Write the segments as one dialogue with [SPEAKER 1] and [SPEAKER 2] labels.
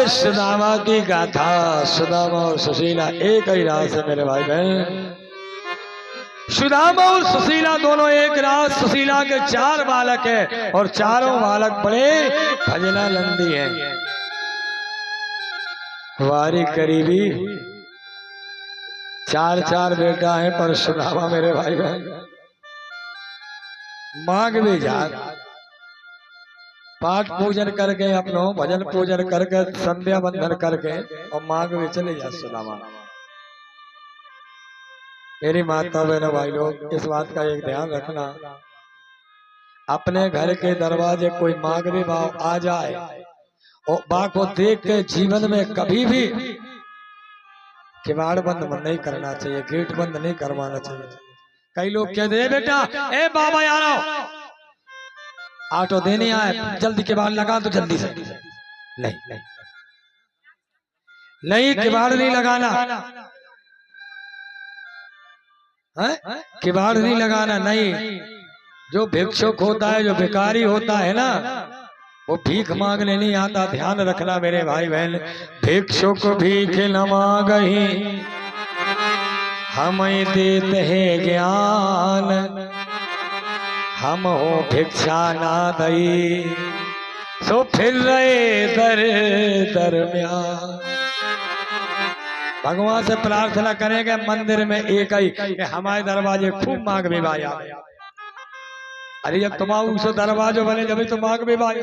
[SPEAKER 1] सुदामा की गाथा। सुदामा और सुशीला एक ही रात से मेरे भाई बहन। सुदामा और सुशीला दोनों एक रात। सुशीला के 4 बालक है और चारों बालक बड़े भजना नंदी हैं। वारी करीबी 4 बेटा है, पर सुदामा मेरे भाई बहन मांग भी जा पाठ पूजन करके अपनो भजन पूजन करके संध्या बंधन करके और मांग भी चले जा सुदामा। मेरी माता बहनों भाई लोग, इस बात का एक ध्यान रखना, अपने घर के दरवाजे कोई मांग भी भाव आ जाए और बा को देख के जीवन में कभी भी किवाड़ बंद नहीं करना चाहिए, गेट बंद नहीं करवाना चाहिए। कई लोग कहते हैं बेटा ए बाबा आ रहा हो, ऑटो देने आए, जल्दी किवाड़ लगा तो जल्दी से। नहीं नहीं नहीं, किवाड़ नहीं लगाना है, किवाड़ नहीं लगाना नहीं। जो भिक्षुक होता है, जो भिखारी होता है ना, वो भीख मांगने नहीं आता। ध्यान रखना मेरे भाई बहन, भिक्षुक भीख न मांगहि हमें देते हैं ज्ञान, हम हो भिक्षा ना दई सो फिर रहे दर दरम्यान। भगवान से प्रार्थना करेंगे मंदिर में एक ही कि हमारे दरवाजे खूब मांग भी भाई। अरे जब तुम्हारू से दरवाजे बने जब तो मांग भी भाई।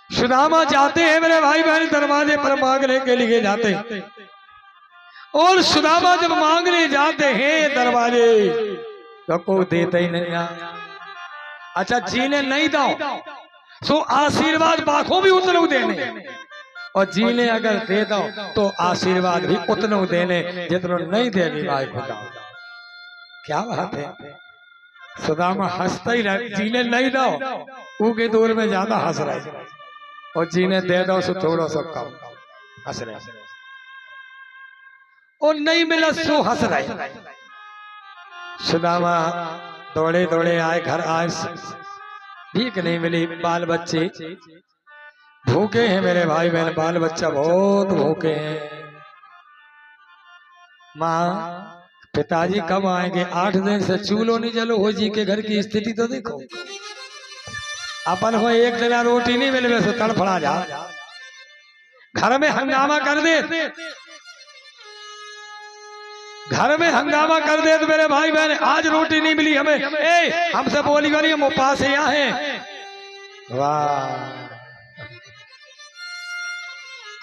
[SPEAKER 1] सुदामा जाते हैं मेरे भाई बहन, दरवाजे पर मांगने के लिए जाते हैं। और सुदामा जब मांगने जाते हैं दरवाजे तो कोई देते ही नहीं। अच्छा जीने नहीं दो सो आशीर्वाद बाखों भी उतनो देने, और जीने अगर दे दो तो आशीर्वाद भी उतनो देने जितनो नहीं देने भाई खुदा। क्या बात है। सुदामा हंसता ही रहे, जीने नहीं दो उनके दूर में ज्यादा हंस रहे, और जीने दे दो सो थोड़ा सा कम हंस रहे, और नहीं मिला सो हंस रहे। सुदामा दौड़े दौड़े आए, घर आए, भीख नहीं मिली। बाल बच्चे भूखे हैं मेरे भाई बहन, बाल बच्चा बहुत भूखे हैं। माँ पिताजी कब आएंगे? 8 दिन से चूल्हो नहीं जलो हो जी के घर की स्थिति तो देखो। अपन को एक दिन रोटी नहीं मिले तो तड़फड़ा जा, घर में हंगामा कर दे, घर में हंगामा कर दे तो मेरे भाई बहन आज रोटी नहीं मिली हमें, ए हमसे बोली गई हम उपास यहाँ हैं। वाह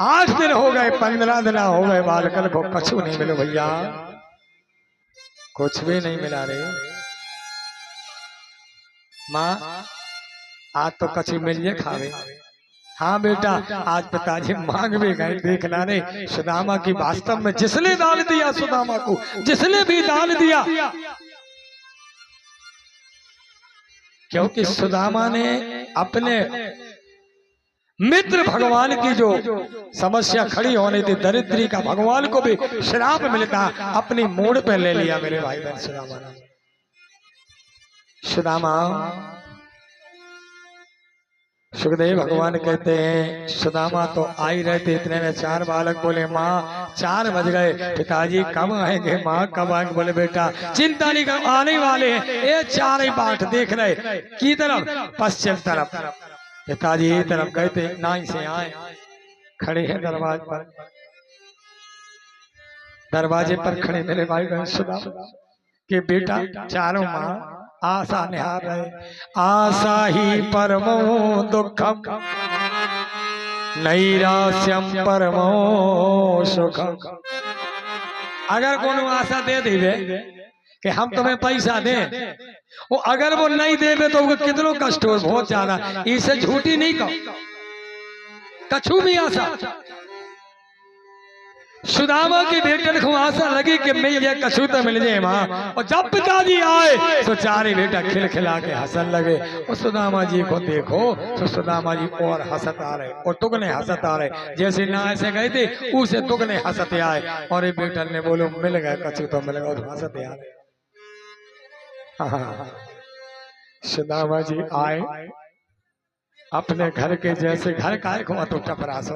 [SPEAKER 1] 8 दिन हो गए, 15 दिन हो गए, बालकन को कछु नहीं मिलो भैया, कुछ भी नहीं मिला रे। माँ आज तो कछु मिलिए खावे। हाँ बेटा आज पिताजी मांग भी गए, देखना रे सुदामा की वास्तव में जिसने दान दिया, सुदामा को जिसने भी दान दिया, क्योंकि सुदामा ने अपने मित्र भगवान की जो समस्या खड़ी होने थी, दरिद्री का भगवान को भी श्राप मिलता, अपनी मोड़ पे ले लिया मेरे भाई बहन सुदामा ने। सुदामा सुखदेव भगवान कहते हैं सुदामा तो आ ही रहे थे, इतने में 4 बालक बोले माँ 4 बज गए, पिताजी कब आएंगे? माँ कब आएंगे? बोले बेटा चिंता नहीं कर, आने वाले हैं। ये 4 ही बाट देख रहे की तरफ, पश्चिम तरफ। पिताजी ये तरफ गए थे, नाई से आए, खड़े हैं दरवाजे पर, दरवाजे पर खड़े मेरे भाई बहन सुदामा के बेटा चारों माँ आशा निहार रहे। आशा ही परमो दुखम नैराश्यम परमो सुखम। अगर कोनो आशा दे देवे कि हम तुम्हें पैसा दें, वो अगर वो नहीं देवे तो कितनो कष्ट हो, बहुत ज्यादा। इसे झूठी नहीं कहो, कछु भी आशा। सुदामा की बेटन को आशा लगी कि मिल जाए, कछु तो मिल जाए माँ। और जब पिताजी आए तो 4 बेटा खिलखिला के हंसन लगे। और सुदामा जी को देखो तो सुदामा जी और हंसत आ रहे, और तुगने हंसत आ रहे, जैसे ना ऐसे गए थे उसे तुगने हंसते आए। और ये बेटन ने बोलो मिल गए, कछु तो मिल गया, और हंसते आ रहे। सुदामा जी आए, अपने घर के जैसे घर काय को तो टपरासो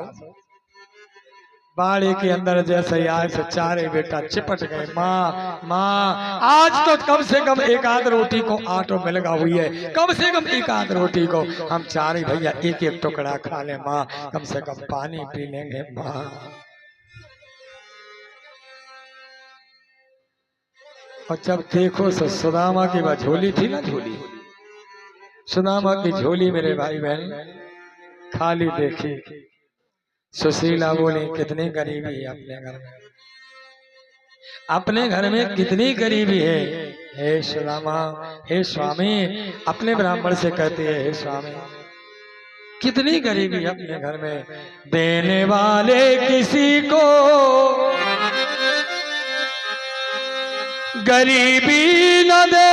[SPEAKER 1] बाड़ी के अंदर जैसे आए से चारे बेटा चिपट गए। माँ माँ आज तो कम से कम एक आध रोटी को आटो में लगा हुई है, कम से कम एक आध रोटी को हम चारे भैया एक एक टुकड़ा खा ले माँ, कम से कम पानी पी लेंगे माँ। और जब देखो सुदामा की वह झोली थी ना, झोली सुदामा की झोली मेरे भाई बहन खाली देखी। सुशीला बोली कितनी गरीबी है अपने घर में, अपने घर में कितनी गरीबी है। हे सुदामा, हे स्वामी, अपने ब्राह्मण से कहती है हे स्वामी कितनी गरीबी है अपने घर में, देने वाले किसी को गरीबी न दे,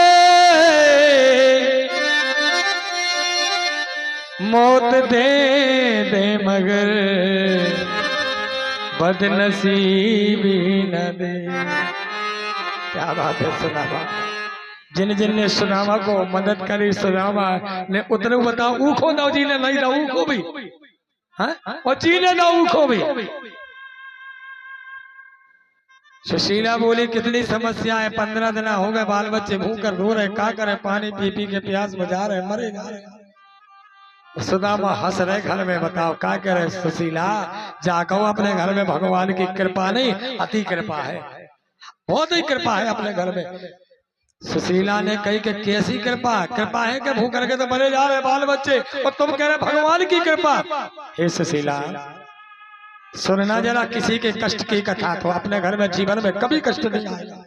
[SPEAKER 1] मौत दे दे मगर बदनसीबी न दे। क्या बात है सुदामा, जिन जिन ने सुदामा को मदद करी सुदामा ने उतने बताओ ऊखो ना जी ने नहीं ना ऊखो भी, हाँ और जी ने ना ऊखो भी। सुशीला बोली कितनी समस्या है, 15 दिन हो गए बाल बच्चे भूख कर रो रहे, क्या करे, पानी पी पी के प्यास बुझा रहे, मरे जा रहे। सुदामा हंस रहे घर में, बताओ क्या करे सुशीला, जाको अपने घर में भगवान की कृपा नहीं अति कृपा है, बहुत ही कृपा है अपने घर में। सुशीला ने कही कि कैसी कृपा, कृपा है कि भूख करके तो मरे जा रहे बाल बच्चे और तुम कह रहे भगवान की कृपा। हे सुशीला सुनना जरा किसी के कष्ट की कथा, तो अपने घर में जीवन में कभी कष्ट नहीं आएगा,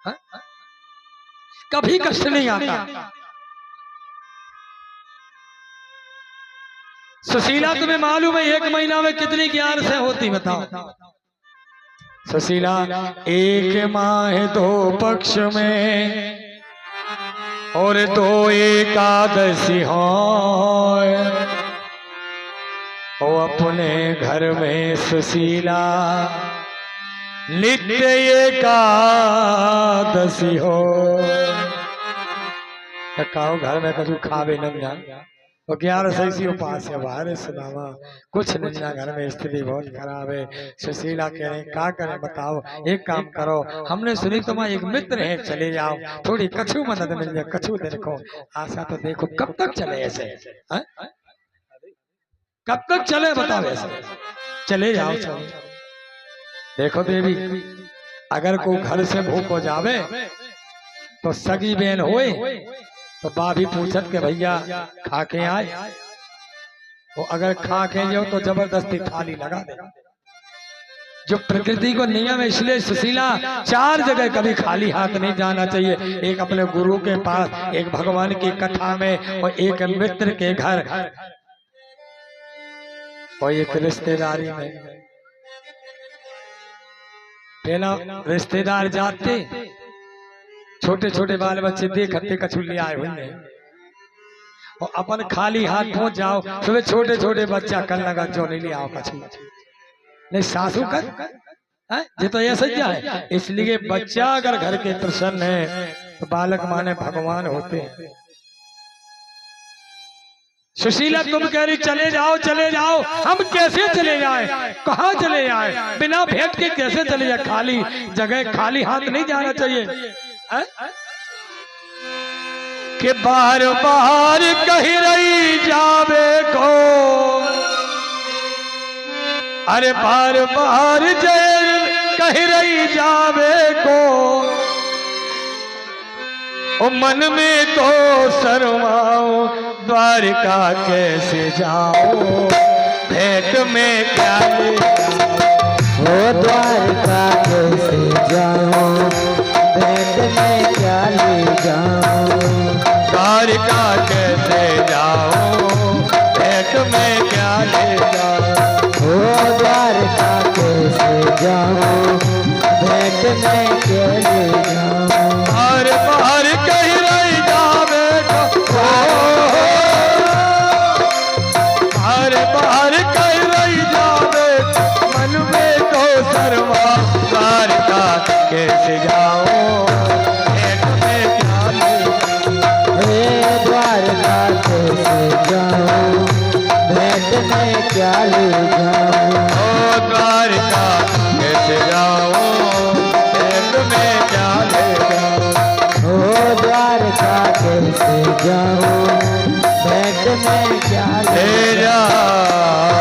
[SPEAKER 1] हा? कभी कष्ट नहीं आता। सुशीला तुम्हें मालूम है 1 महीना में कितनी ज्ञान से होती बताओ। सुशीला 1 माह 2 पक्ष में और 2 एकादशी हो, अपने घर में सुशीला नित्य एकादशी हो। कहो घर में कभी खावे नहीं जान तो 11 सही उपास है बाहर सुदामा, कुछ नहीं ना घर में स्थिति बहुत खराब है। सुशीला कह रहे क्या करें बताओ, एक काम करो, हमने सुनी तुम्हारा एक मित्र है, चले जाओ थोड़ी कछु मदद मिल जाए, कछु देखो आशा तो देखो कब तक चले ऐसे, कब तक चले बताओ ऐसे, चले जाओ चलो। देखो देवी अगर कोई घर से भूख हो जावे तो सगी बहन होए तो बाभी पूछत के भैया खा के आए, वो अगर खा के जाओ तो जबरदस्ती थाली लगा दे। जो प्रकृति को नियम है, इसलिए सुशीला 4 जगह कभी खाली हाथ नहीं जाना चाहिए, एक अपने गुरु के पास, एक भगवान की कथा में, और एक मित्र के घर, और एक रिश्तेदारी में। पहला रिश्तेदार जाते छोटे छोटे बाल बच्चे देखते कछुल्ली आए हुए हैं और अपन खाली हाथ पहुंच जाओ, सुबह छोटे छोटे बच्चा कल लगा जो नहीं ले आओ कछु नहीं सासू कर ये तो ऐसा ही है। इसलिए बच्चा अगर घर के प्रसन्न है तो बालक माने भगवान होते हैं। सुशीला तुम कह रही चले जाओ चले जाओ, हम कैसे चले जाए, कहाँ चले जाए, बिना भेंट के कैसे चले जाए, खाली जगह खाली हाथ नहीं जाना चाहिए। कि बार बार कह रही जावे को, अरे बार बार जय कह रही जावे को, ओ मन में तो शर्माओ द्वारका कैसे जाओ, भेंट में क्या ले ओ द्वारका कैसे जाओ, भेंट में क्या ले जाओ, द्वारका कैसे जाओ, भेंट में क्या ले जाओ, ओ द्वारका कैसे जाओ, भेंट में क्या ले जाओ। बार बार कह रही जावे को, बार बार कह रही जावे, मन में तो शर्मा द्वारका कैसे जाओ, भेंट में क्या ले, द्वारका कैसे जाओ,
[SPEAKER 2] क्या ले जाऊं,
[SPEAKER 1] ओ द्वारका कैसे जाऊं, बैग में क्या ले जाऊं,
[SPEAKER 2] ओ द्वारका कैसे जाऊं, बैग में क्या ले
[SPEAKER 1] ले जा